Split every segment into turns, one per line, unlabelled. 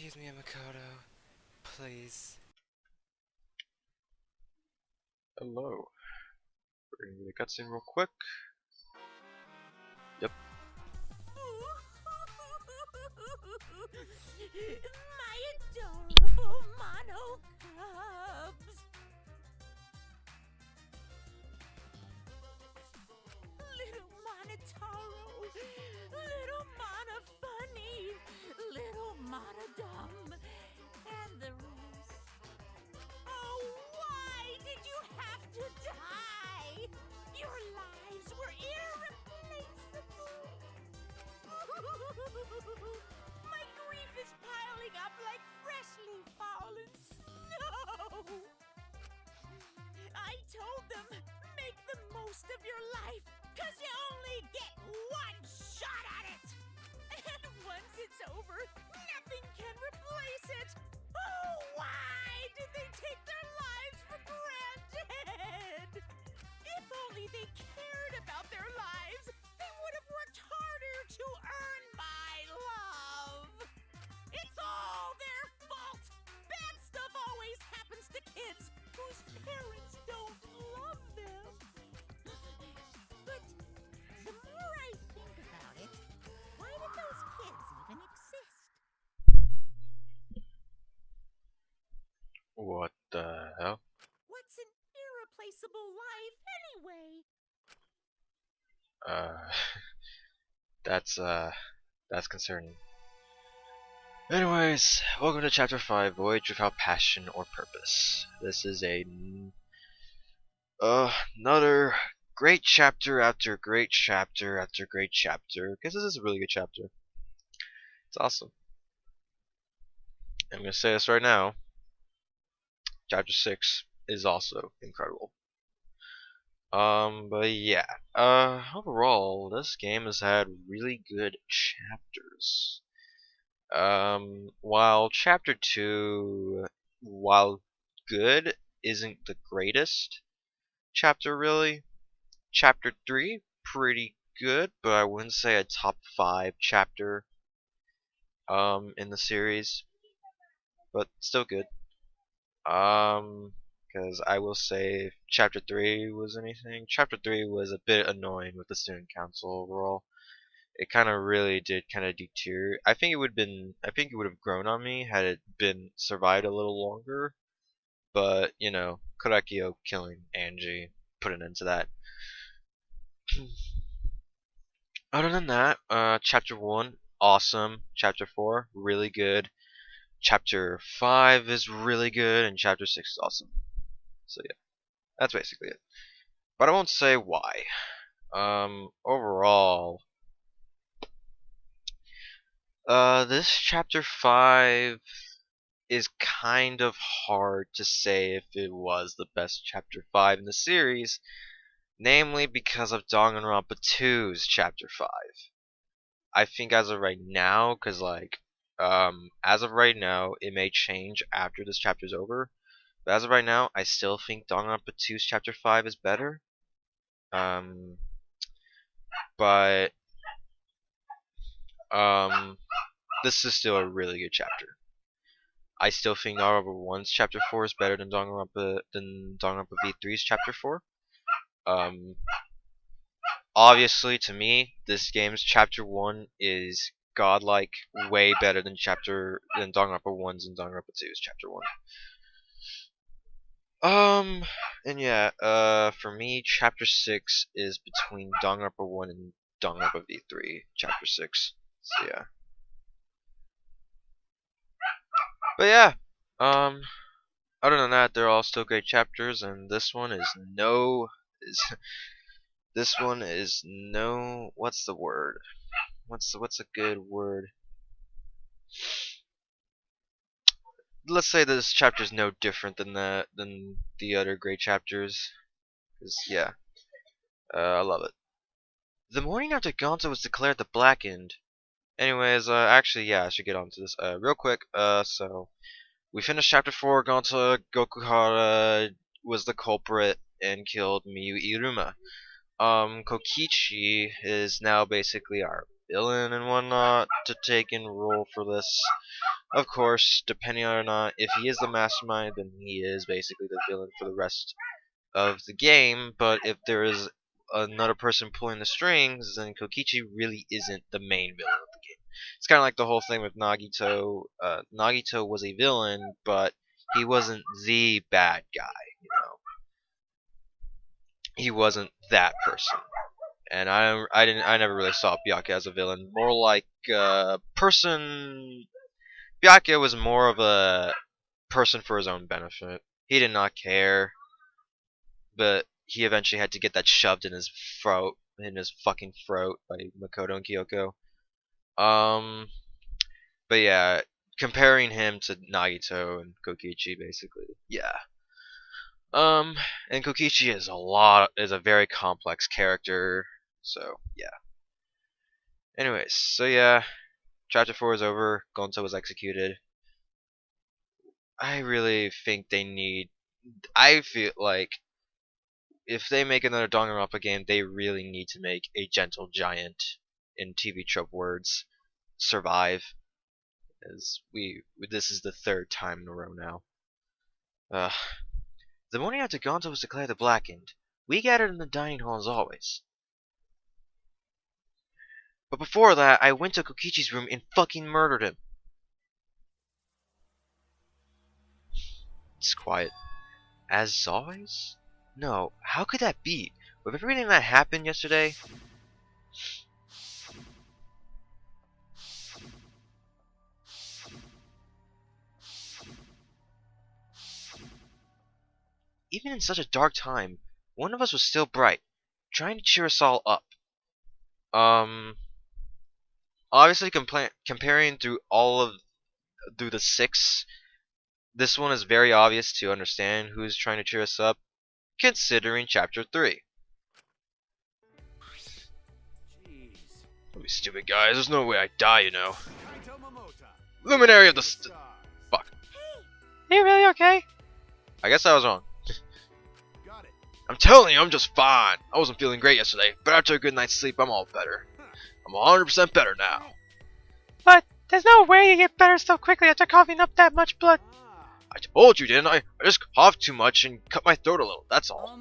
Excuse me, Makoto. Please.
Hello. We're gonna do the cutscene real quick. Yep.
My adorable mono cubs. Little Monotaro, little Mana Funny, little Mana Dumb, and the rest. Oh, why did you have to die? Your lives were irreplaceable. My grief is piling up like freshly fallen snow. I told them, make the most of your life, 'cause you only get one shot at it. And once it's over, nothing can replace it. Oh, why did they take their lives for granted? If only they cared about their lives, they would have worked harder to earn my love. It's all their fault. Bad stuff always happens to kids whose parents don't love them. But the more I think about it, why did those kids even exist?
What the hell?
What's an irreplaceable life anyway?
Uh, that's concerning. Anyways, welcome to Chapter 5, Voyage Without Passion or Purpose. This is another great chapter after great chapter after great chapter, because this is a really good chapter. It's awesome. I'm gonna say this right now. Chapter 6 is also incredible. But yeah. Overall, this game has had really good chapters. While Chapter 2, while good, isn't the greatest chapter really. Chapter 3, pretty good, but I wouldn't say a top 5 chapter, in the series. But still good. Because I will say if Chapter 3 was anything, Chapter 3 was a bit annoying with the student council overall. It kind of really did kind of deter. I think it would have grown on me had it been survived a little longer. But, you know, Korekio killing Angie put an end to that. Other than that, Chapter 1, awesome. Chapter 4, really good. Chapter 5 is really good, and Chapter 6 is awesome. So yeah, that's basically it. But I won't say why. Overall, this Chapter 5 is kind of hard to say if it was the best Chapter 5 in the series, namely because of Danganronpa 2's Chapter 5. I think as of right now, because like, as of right now, it may change after this chapter's over, but as of right now, I still think Danganronpa 2's Chapter 5 is better. But this is still a really good chapter. I still think Danganronpa 1's Chapter 4 is better than Danganronpa V3's Chapter 4. Obviously, to me, this game's Chapter 1 is godlike, way better than Danganronpa 1's and Danganronpa 2's Chapter 1. And yeah, for me, Chapter 6 is between Danganronpa 1 and Danganronpa V3, Chapter 6. So yeah. But yeah, other than that, they're all still great chapters, and this one is this one is no, what's the word? What's a good word? Let's say this chapter is no different than the other great chapters, cause yeah, I love it. The morning after Gonzo was declared the Blackened. Anyways, actually, yeah, I should get on to this real quick. So we finished chapter 4. Gonzo Gokuhara was the culprit and killed Miyu Iruma. Kokichi is now basically our villain and whatnot to take in role for this. Of course, depending on or not, if he is the mastermind, then he is basically the villain for the rest of the game. But if there is another person pulling the strings, then Kokichi really isn't the main villain of the game. It's kind of like the whole thing with Nagito. Nagito was a villain, but he wasn't the bad guy. You know, he wasn't that person. And I never really saw Byakuya as a villain. More like person. Byakuya was more of a person for his own benefit. He did not care, but he eventually had to get that shoved in his throat, in his fucking throat by Makoto and Kyoko. But yeah, comparing him to Nagito and Kokichi, basically, yeah. And Kokichi is a very complex character, so yeah. Anyways, so yeah, Chapter 4 is over. Gonto was executed. I really think they need. I feel like if they make another Danganronpa game, they really need to make a gentle giant, in TV trope words, survive. As this is the third time in a row now. The morning after Gonto was declared the Blackened, we gathered in the dining hall as always. But before that, I went to Kokichi's room and fucking murdered him. It's quiet. As always? No, how could that be? With everything that happened yesterday? Even in such a dark time, one of us was still bright, trying to cheer us all up. Obviously comparing through through the 6, this one is very obvious to understand who's trying to cheer us up, considering Chapter 3.
Jeez.
Don't be stupid, guys. There's no way I die, you know. Luminary of the fuck. Are you really okay? I guess I was wrong.
Got it.
I'm telling you, I'm just fine. I wasn't feeling great yesterday, but after a good night's sleep, I'm all better. I'm 100% better now.
But there's no way you get better so quickly after coughing up that much blood.
I told you, didn't I? I just coughed too much and cut my throat a little, that's all.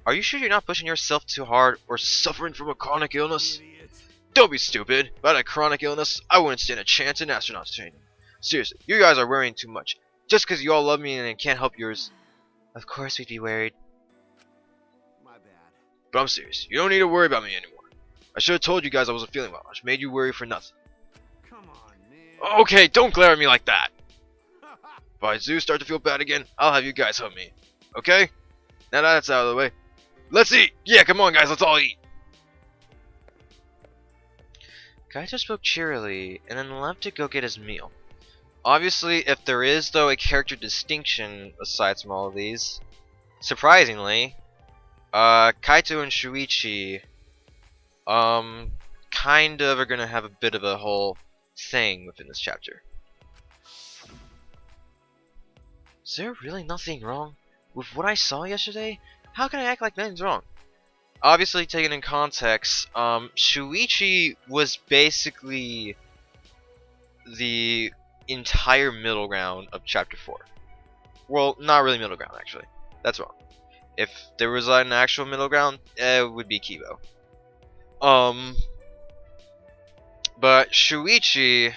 Are you sure you're not pushing yourself too hard or suffering from a chronic illness?
Idiot.
Don't be stupid. If I had a chronic illness, I wouldn't stand a chance in astronaut training. Seriously, you guys are worrying too much. Just because you all love me and can't help yours. Of course we'd be worried.
My bad.
But I'm serious. You don't need to worry about me anymore. I should have told you guys I wasn't feeling well. I just made you worry for nothing.
Come on, man.
Okay, don't glare at me like that. If I do start to feel bad again, I'll have you guys help me. Okay? Now that that's out of the way, let's eat! Yeah, come on guys, let's all eat! Kaito spoke cheerily, and then left to go get his meal. Obviously, if there is, though, a character distinction aside from all of these, surprisingly, Kaito and Shuichi, kind of are gonna have a bit of a whole thing within this chapter. Is there really nothing wrong with what I saw yesterday? How can I act like nothing's wrong? Obviously, taken in context, Shuichi was basically the entire middle ground of Chapter 4. Well, not really middle ground, actually. That's wrong. If there was an actual middle ground, it would be Kibo. But Shuichi,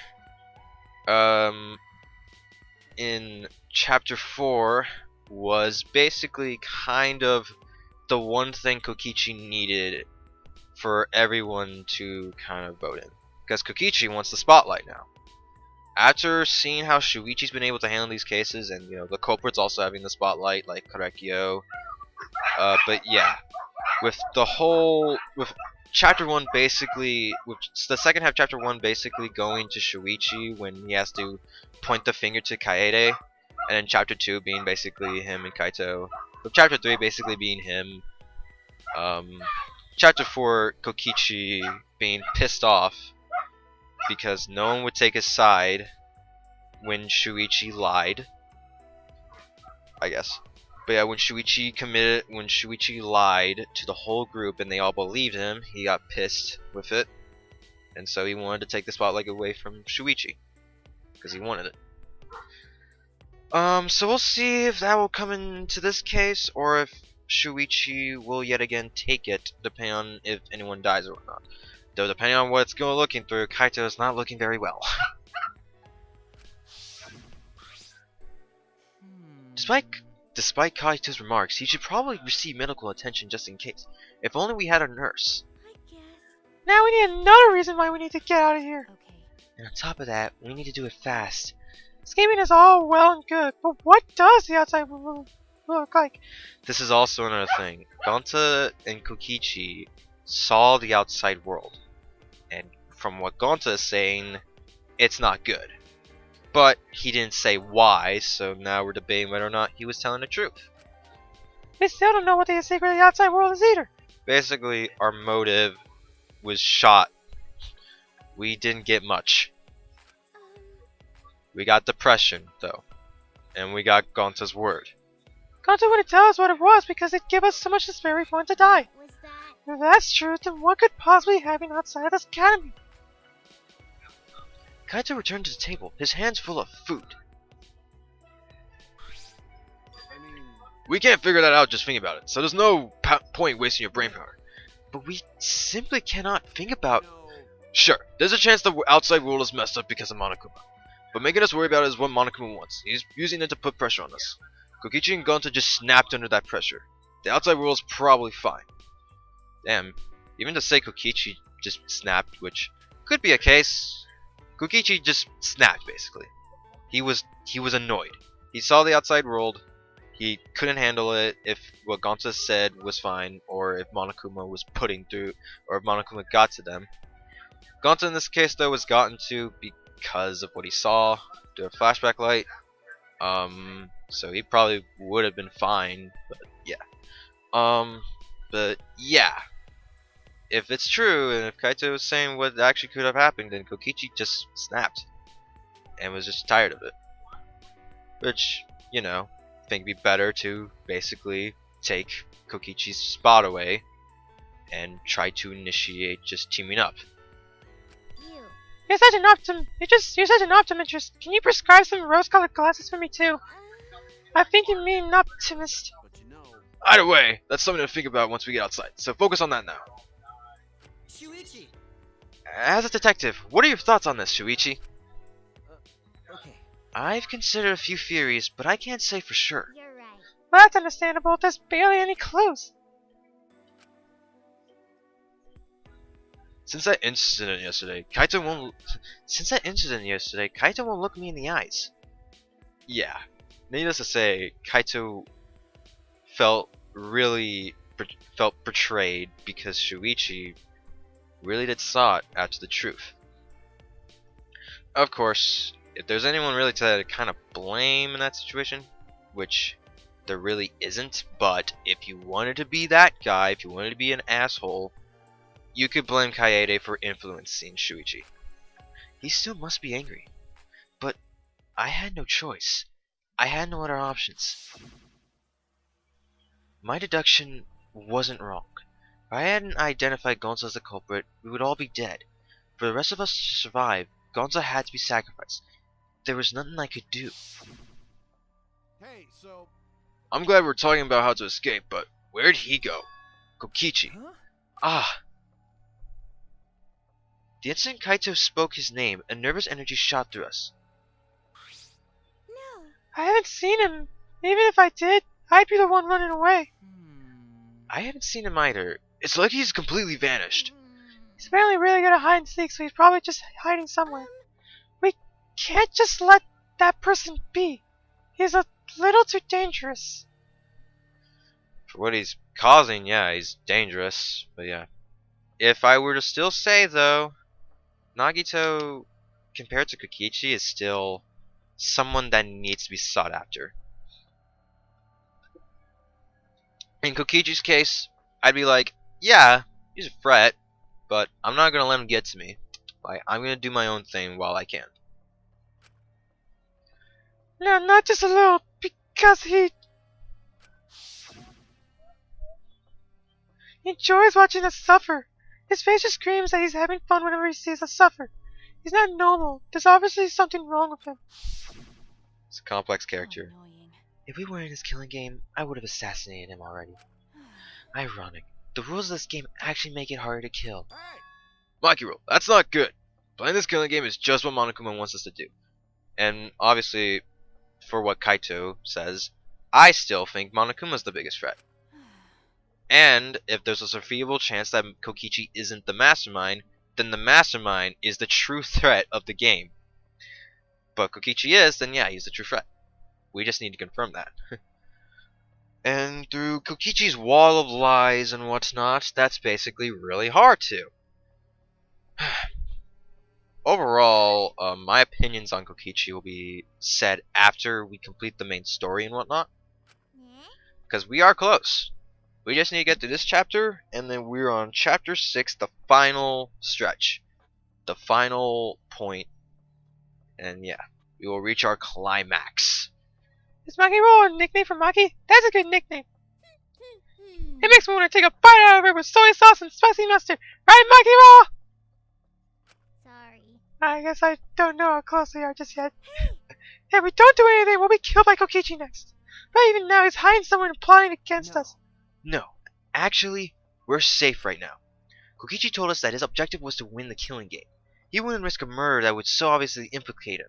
in Chapter 4 was basically kind of the one thing Kokichi needed for everyone to kind of vote in. Because Kokichi wants the spotlight now. After seeing how Shuichi's been able to handle these cases, and you know the culprits also having the spotlight, like Korekio. But yeah, with Chapter 1 basically, with the second half of Chapter 1 basically going to Shuichi when he has to point the finger to Kaede, and then Chapter 2 being basically him and Kaito, with Chapter 3 basically being him, Chapter 4 Kokichi being pissed off because no one would take his side when Shuichi lied, I guess. But yeah, when Shuichi lied to the whole group and they all believed him, he got pissed with it, and so he wanted to take the spotlight away from Shuichi. because he wanted it. So we'll see if that will come into this case, or if Shuichi will yet again take it, depending on if anyone dies or not. Though depending on what it's going looking through, Kaito is not looking very well. Despite Kaito's remarks, he should probably receive medical attention just in case. If only we had a nurse.
I guess.
Now we need another reason why we need to get out of here.
Okay.
And on top of that, we need to do it fast.
Escaping is all well and good, but what does the outside world look like?
This is also another thing. Gonta and Kokichi saw the outside world. And from what Gonta is saying, it's not good. But he didn't say why, so now we're debating whether or not he was telling the truth.
We still don't know what the secret of the outside world is either.
Basically, our motive was shot. We didn't get much. We got depression, though. And we got Gonta's word.
Gonta wouldn't tell us what it was because it'd give us so much despair we'd want to die.
Was that?
If that's true, then what could possibly happen outside of this academy?
Kaito returned to the table, his hands full of food. We can't figure that out just thinking about it, so there's no point wasting your brain power. But we simply cannot think about... Sure, there's a chance the outside world is messed up because of Monokuma. But making us worry about it is what Monokuma wants. He's using it to put pressure on us. Kokichi and Gonta just snapped under that pressure. The outside world is probably fine. Damn, even to say Kokichi just snapped, which could be a case... Kokichi just snapped, basically. He was annoyed. He saw the outside world. He couldn't handle it if what Gonta said was fine, or if Monokuma was putting through, or if Monokuma got to them. Gonta in this case, though, was gotten to because of what he saw through a flashback light. So he probably would have been fine, but yeah. If it's true, and if Kaito is saying what actually could have happened, then Kokichi just snapped. And was just tired of it. Which, you know, I think it'd be better to basically take Kokichi's spot away and try to initiate just teaming up.
You.
You're such an optimist. Can you prescribe some rose-colored glasses for me too? I think you mean an optimist.
Either way, that's something to think about once we get outside, so focus on that now.
Shuichi!
As a detective, what are your thoughts on this, Shuichi?
Okay.
I've considered a few theories, but I can't say for sure.
You're right.
Well, that's understandable. There's barely any clues.
Since that incident yesterday, Kaito won't look me in the eyes. Yeah, needless to say, Kaito felt betrayed because Shuichi really did sought after the truth. Of course, if there's anyone really to kind of blame in that situation, which there really isn't, but if you wanted to be that guy, if you wanted to be an asshole, you could blame Kaede for influencing Shuichi. He still must be angry. But I had no choice. I had no other options. My deduction wasn't wrong. If I hadn't identified Gonza as the culprit, we would all be dead. For the rest of us to survive, Gonza had to be sacrificed. There was nothing I could do.
Hey, so...
I'm glad we're talking about how to escape, but where'd he go? Kokichi.
Huh?
Ah. The instant Kaito spoke his name, a nervous energy shot through us.
No.
I haven't seen him. Even if I did, I'd be the one running away.
I haven't seen him either. It's like he's completely vanished.
He's apparently really good at hide and seek, so he's probably just hiding somewhere. We can't just let that person be. He's a little too dangerous.
For what he's causing, yeah, he's dangerous. But yeah. If I were to still say, though, Nagito, compared to Kokichi, is still someone that needs to be sought after. In Kokichi's case, I'd be like, yeah, he's a threat, but I'm not gonna let him get to me. Like, I'm gonna do my own thing while I can.
No, not just a little, because he enjoys watching us suffer. His face just screams that he's having fun whenever he sees us suffer. He's not normal. There's obviously something wrong with him.
He's a complex character.
How annoying.
If we were in his killing game, I would have assassinated him already. Ironic. The rules of this game actually make it harder to kill.
Hey!
Monkey rule. That's not good. Playing this killing game is just what Monokuma wants us to do. And obviously, for what Kaito says, I still think Monokuma's the biggest threat. And if there's a foreseeable chance that Kokichi isn't the mastermind, then the mastermind is the true threat of the game. But Kokichi is, then yeah, he's the true threat. We just need to confirm that. And through Kokichi's wall of lies and whatnot, that's basically really hard to. Overall, my opinions on Kokichi will be said after we complete the main story and whatnot. Because we are close. We just need to get through this chapter, and then we're on chapter 6, the final stretch. The final point. And yeah, we will reach our climax.
Is Maki Roll a nickname for Maki? That's a good nickname. It makes me want to take a bite out of it with soy sauce and spicy mustard. Right, Maki Roll?
Sorry.
I guess I don't know how close we are just yet. If we don't do anything, we'll be killed by Kokichi next. But even now, he's hiding somewhere and plotting against us.
No, actually, we're safe right now. Kokichi told us that his objective was to win the killing game. He wouldn't risk a murder that would so obviously implicate him.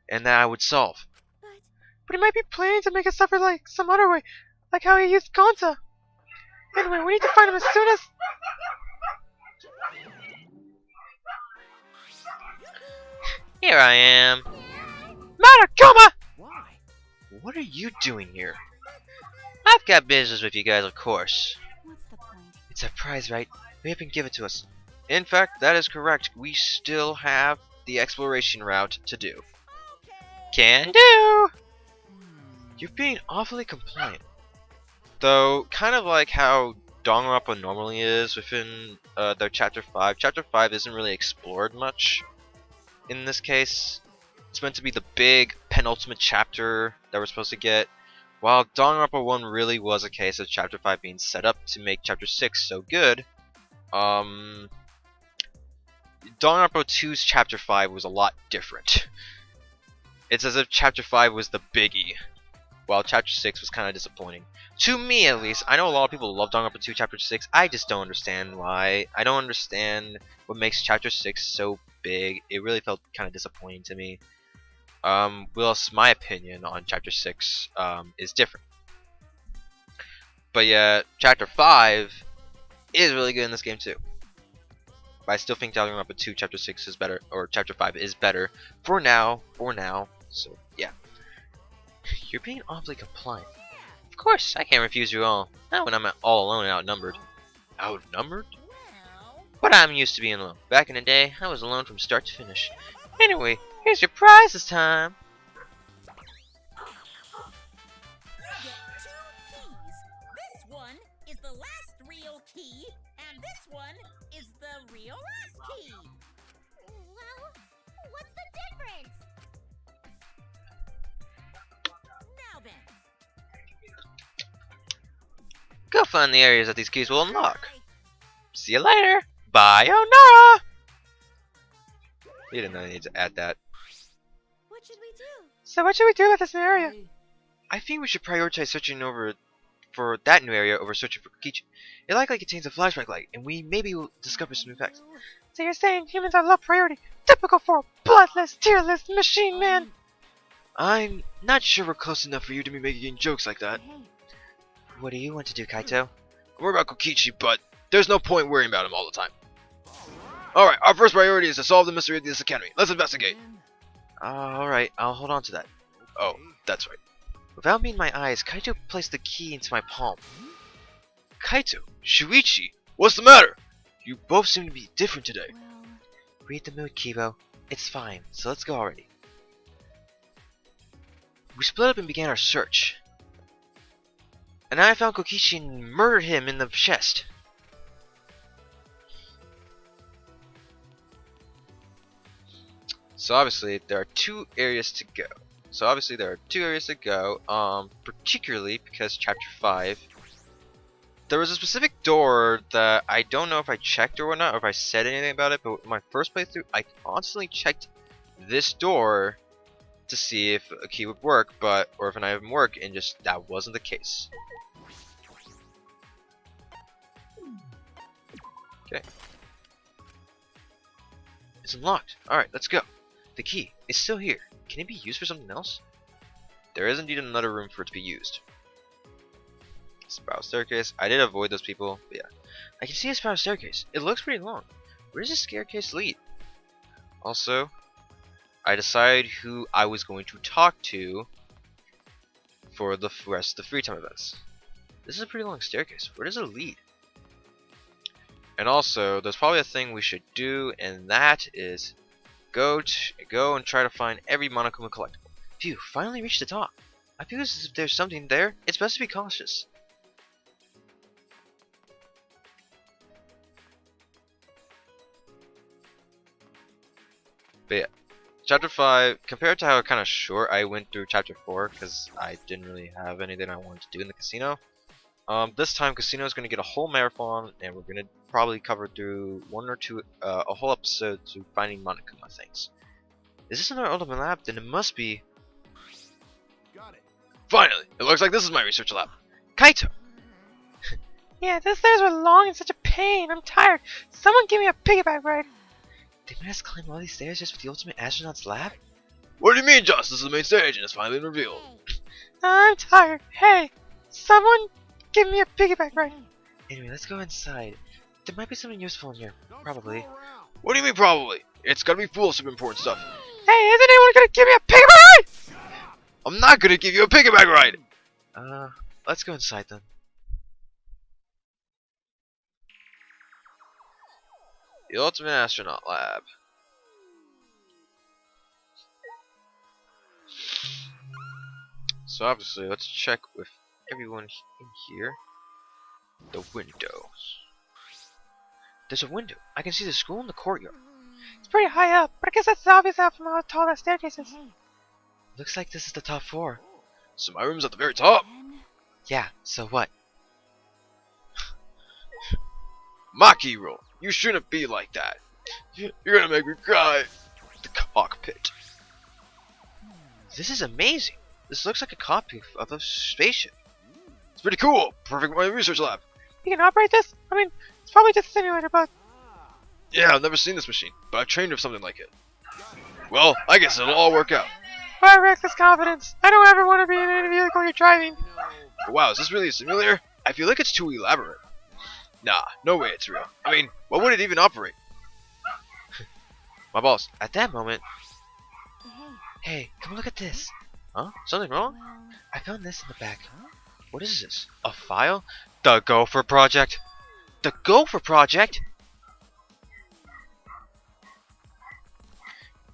And that I would solve.
But he might be planning to make us suffer like some other way, like how he used Gonta. Anyway, we need to find him as soon as...
Here I am.
Monokuma!
Why?
What are you doing here? I've got business with you guys, of course.
What's the point?
It's a prize, right? We haven't given it to us. In fact, that is correct. We still have the exploration route to do. Can do! You're being awfully compliant. Though, kind of like how Danganronpa normally is within their Chapter 5. Chapter 5 isn't really explored much in this case. It's meant to be the big penultimate chapter that we're supposed to get. While Danganronpa 1 really was a case of Chapter 5 being set up to make Chapter 6 so good, Danganronpa 2's Chapter 5 was a lot different. It's as if Chapter 5 was the biggie, while Chapter 6 was kind of disappointing. To me, at least. I know a lot of people love Danganronpa 2 Chapter 6. I just don't understand why. I don't understand what makes Chapter 6 so big. It really felt kind of disappointing to me. Whilst my opinion on Chapter 6 is different. But yeah, Chapter 5 is really good in this game too. But I still think Danganronpa 2 Chapter 6 is better, or Chapter 5 is better for now. So yeah. You're being awfully compliant. Of course, I can't refuse you all. Not when I'm all alone and outnumbered. Outnumbered? But I'm used to being alone. Back in the day, I was alone from start to finish. Anyway, here's your prize this time.
Get 2 keys. This one is the last real key, and this one is the real last key.
Well, what's the difference?
Now then.
Go find the areas that these keys will unlock. See you later. Bye, Onara. You didn't need to add that.
What should we do?
So what should we do with this new area?
I think we should prioritize searching over for that new area over searching for Kokichi. It likely contains a flashback light, and we maybe will discover some new facts.
So you're saying humans are low priority, typical for a bloodless, tearless machine man?
I'm not sure we're close enough for you to be making jokes like that.
Hey,
What do you want to do, Kaito? Worry about Kokichi, but there's no point worrying about him all the time. Alright, our first priority is to solve the mystery of this academy. Let's investigate. Alright, I'll hold on to that. Oh, that's right. Without me in my eyes, Kaito placed the key into my palm. Kaito, Shuichi, what's the matter? You both seem to be different today.
well,
Read the mood, Kibo. It's fine, so let's go already. We split up and began our search. And I found Kokichi and murdered him in the chest. So obviously there are 2 areas to go. Particularly because chapter 5 there was a specific door that I don't know if I checked or whatnot, or if I said anything about it, but in my first playthrough, I constantly checked this door to see if a key would work, or if an item would work, and just that wasn't the case. Okay. It's unlocked. Alright, let's go. The key is still here. Can it be used for something else? There is indeed another room for it to be used. Spiral staircase. I did avoid those people, but yeah. I can see a spiral staircase. It looks pretty long. Where does this staircase lead? Also, I decided who I was going to talk to for the rest of the free time events. This is a pretty long staircase. Where does it lead? And also, there's probably a thing we should do, and that is go and try to find every Monokuma collectible. Phew, finally reached the top. I feel as if there's something there. It's best to be cautious. But yeah, Chapter 5, compared to how kind of short I went through Chapter 4, because I didn't really have anything I wanted to do in the casino. This time, Casino is going to get a whole marathon, and we're going to probably cover through a whole episode to finding Monokuma things. Is this another ultimate lab? Then it must be.
Got it.
Finally! It looks like this is my research lab. Kaito!
Yeah, the stairs were long and such a pain. I'm tired. Someone give me a piggyback ride.
They made us climb all these stairs just for the ultimate astronaut's lab? What do you mean, Joss? This is the main stage, and it's finally been revealed.
I'm tired. Hey, someone give me a piggyback ride.
Anyway, let's go inside. There might be something useful in here.
Don't
Probably.
screw around.
What do you mean, probably? It's gotta be full of some important stuff.
Hey, isn't anyone gonna give me a piggyback ride?
I'm not gonna give you a piggyback ride! Let's go inside then. The Ultimate Astronaut Lab. So obviously, let's check with everyone in here. The windows. There's a window. I can see the school in the courtyard.
It's pretty high up, but I guess that's obvious out from how tall that staircase is.
Looks like this is the top floor. So my room's at the very top. Yeah, so what? Makiro, you shouldn't be like that. You're gonna make me cry. The cockpit. This is amazing. This looks like a copy of a spaceship. It's pretty cool. Perfect for my research lab.
You can operate this? I mean, it's probably just a simulator, but...
Yeah, I've never seen this machine, but I've trained with something like it. Well, I guess it'll all work out.
Why reckless confidence? I don't ever want to be in any vehicle you're driving.
Wow, is this really a simulator? I feel like it's too elaborate. Nah, no way it's real. I mean, why would it even operate? My boss, at that moment... Hey, come look at this. Huh? Something wrong? I found this in the back. What is this? A file? The Gopher Project? The Gopher Project?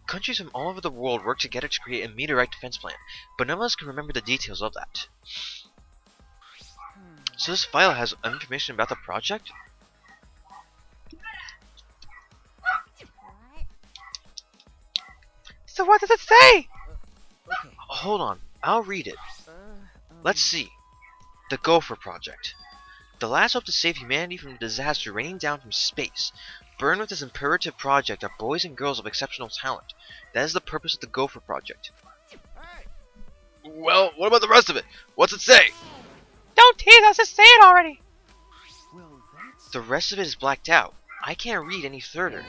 Countries from all over the world work together to create a meteorite defense plan, but none of us can remember the details of that. So this file has information about the project?
So what does it say?
Okay.
Hold on, I'll read it. Let's see. The Gopher Project. The last hope to save humanity from the disaster raining down from space. Burn with this imperative project are boys and girls of exceptional talent. That is the purpose of the Gopher Project.
Hey,
Well, what about the rest of it? What's it say?
Don't tease us, just say it already.
well, that's
The rest of it is blacked out. I can't read any further.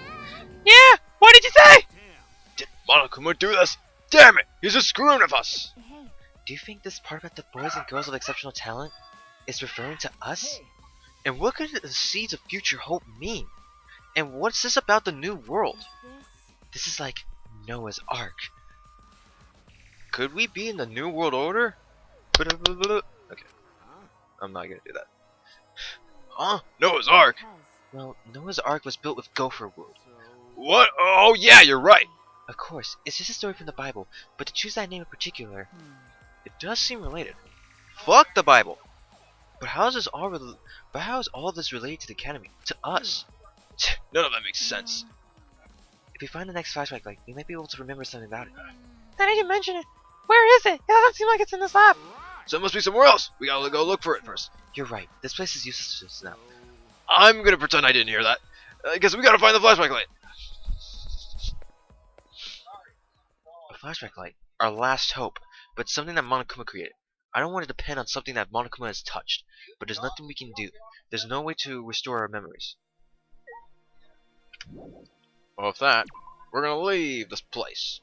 Yeah, what did you say?
damn.
Did Monokuma do this? Damn it! He's just screwing with us! Do you think this part about the boys and girls of exceptional talent is referring to us?
Hey,
And what could the seeds of future hope mean? And what's this about the new world? This is like Noah's Ark. Could we be in the New World Order? Okay, I'm not gonna do that. Huh? Noah's Ark? Well, Noah's Ark was built with Gopher wood.
so
What? Oh yeah, you're right. Of course, it's just a story from the Bible, but to choose that name in particular, it does seem related. Fuck the Bible. But how is all of this related to the Academy? To us? None of that makes sense. If we find the next flashback, we might be able to remember something about it.
Now that you mention it, where is it? It doesn't seem like it's in this lab.
right.
So it must be somewhere else. We gotta go look for it first. You're right. This place is useless now. I'm gonna pretend I didn't hear that. I guess we gotta find the flashback light. A flashback light. Our last hope. But something that Monokuma created. I don't want to depend on something that Monokuma has touched. But there's nothing we can do. There's no way to restore our memories. Well, with that, we're gonna leave this place.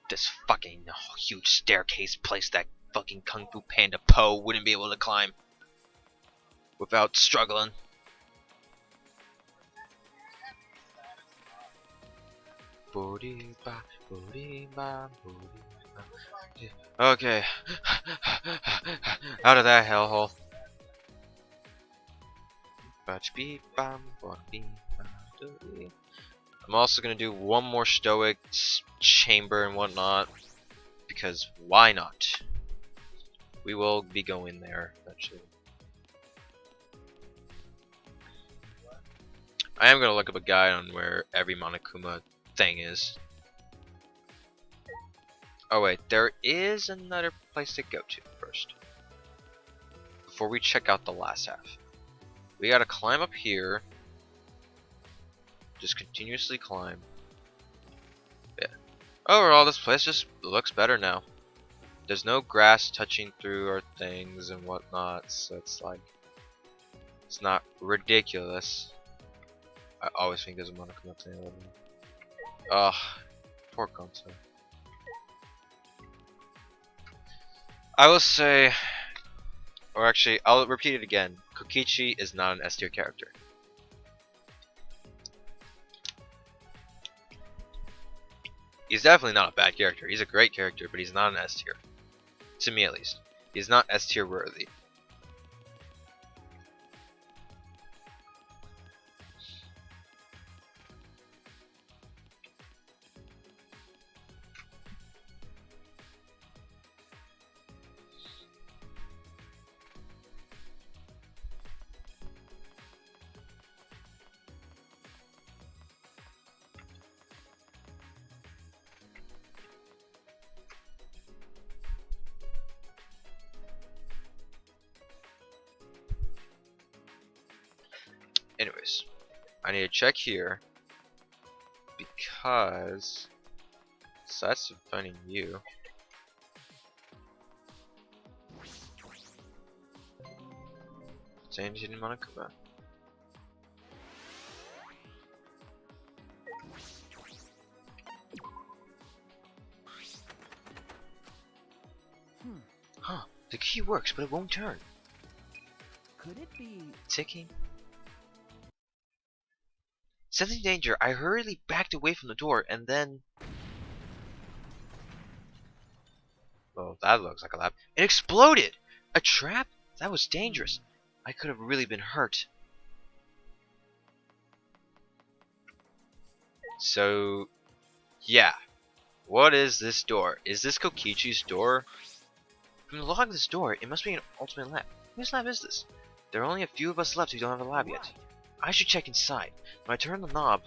This fucking huge staircase place that fucking Kung Fu Panda Po wouldn't be able to climb without struggling. Okay. Out of that hellhole. I'm also gonna do one more stoic chamber and whatnot, because why not? We will be going there eventually. I am gonna look up a guide on where every Monokuma thing is. Oh wait, there is another place to go to first. Before we check out the last half. We gotta climb up here. Just continuously climb. Yeah. Overall, this place just looks better now. There's no grass touching through our things and whatnot, so it's like, it's not ridiculous. I always think there's a Monokuma thing over there. Ugh, poor Gonzo. I will say, or actually, I'll repeat it again. Kokichi is not an S tier character. He's definitely not a bad character. He's a great character, but he's not an S tier. To me, at least. He's not S tier worthy. Anyways, I need to check here because aside from finding you, Sanji didn't want to come out. Huh, the key works, but it won't turn.
Could it be?
Ticking. Sensing danger, I hurriedly backed away from the door and then... Oh, that looks like a lab. It exploded! A trap? That was dangerous. I could have really been hurt. So, yeah. What is this door? Is this Kokichi's door? From the log of this door, it must be an ultimate lab. Whose lab is this? There are only a few of us left who don't have a lab yet. I should check inside. When I turn the knob...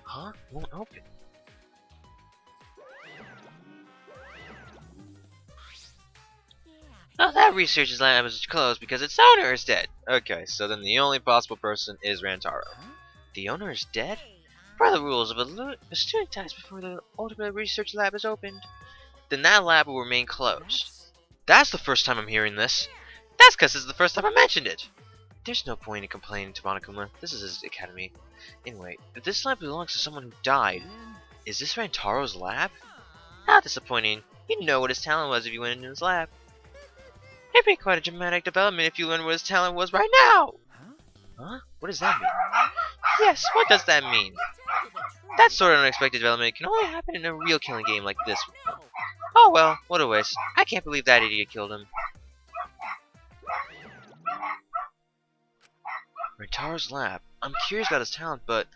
Huh? It won't open. Oh, that researcher's lab is closed because its owner is dead. Okay, so then the only possible person is Rantaro. The owner is dead? Per the rules of a student dies before the ultimate research lab is opened, then that lab will remain closed. That's the first time I'm hearing this. That's because this is the first time I mentioned it. There's no point in complaining to Monokuma. This is his academy. Anyway, if this lab belongs to someone who died, is this Rantaro's lab? How disappointing. You know what his talent was if you went into his lab. It'd be quite a dramatic development if you learned what his talent was right now! Huh? What does that mean? Yes, what does that mean? That sort of unexpected development can only happen in a real killing game like this one. Oh well, what a waste. I can't believe that idiot killed him. Rantaro's lab. I'm curious about his talent, but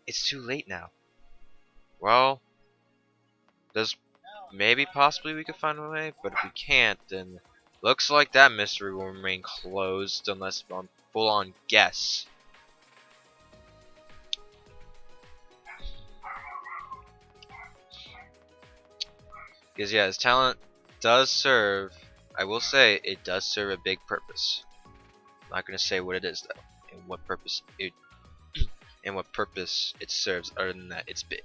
it's too late now. Well, there's maybe possibly we could find a way, but if we can't, then looks like that mystery will remain closed unless I'm full on guess. Because yeah, his talent does serve, I will say, it does serve a big purpose. I'm not gonna say what it is though, and what purpose it serves. Other than that, it's big.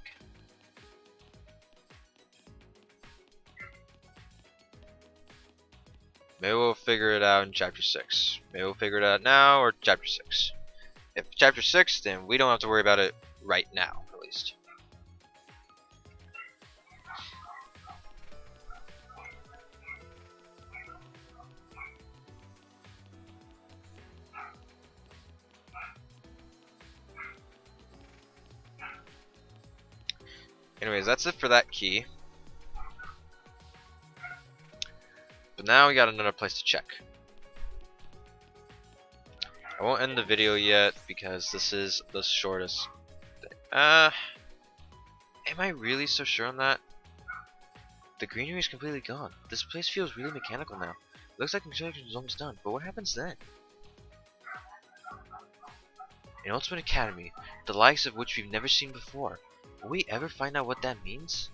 Maybe we'll figure it out in chapter 6. Maybe we'll figure it out now or chapter 6. If chapter 6, then we don't have to worry about it right now, at least. Anyways, that's it for that key. But now we got another place to check. I won't end the video yet because this is the shortest thing. Am I really so sure on that? The greenery is completely gone. This place feels really mechanical now. Looks like construction is almost done, but what happens then? An Ultimate Academy, the likes of which we've never seen before. Will we ever find out what that means?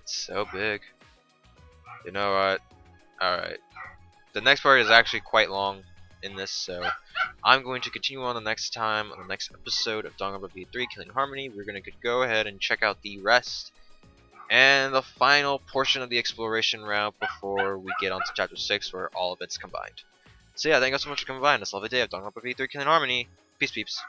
It's so big. You know what? Alright. The next part is actually quite long in this, so I'm going to continue on the next time, on the next episode of Danganronpa V3 Killing Harmony. We're going to go ahead and check out the rest and the final portion of the exploration route before we get on to chapter 6 where all of it's combined. So yeah, thank you guys so much for coming by, and let's love a day of Danganronpa V3 Killing Harmony. Peace peeps.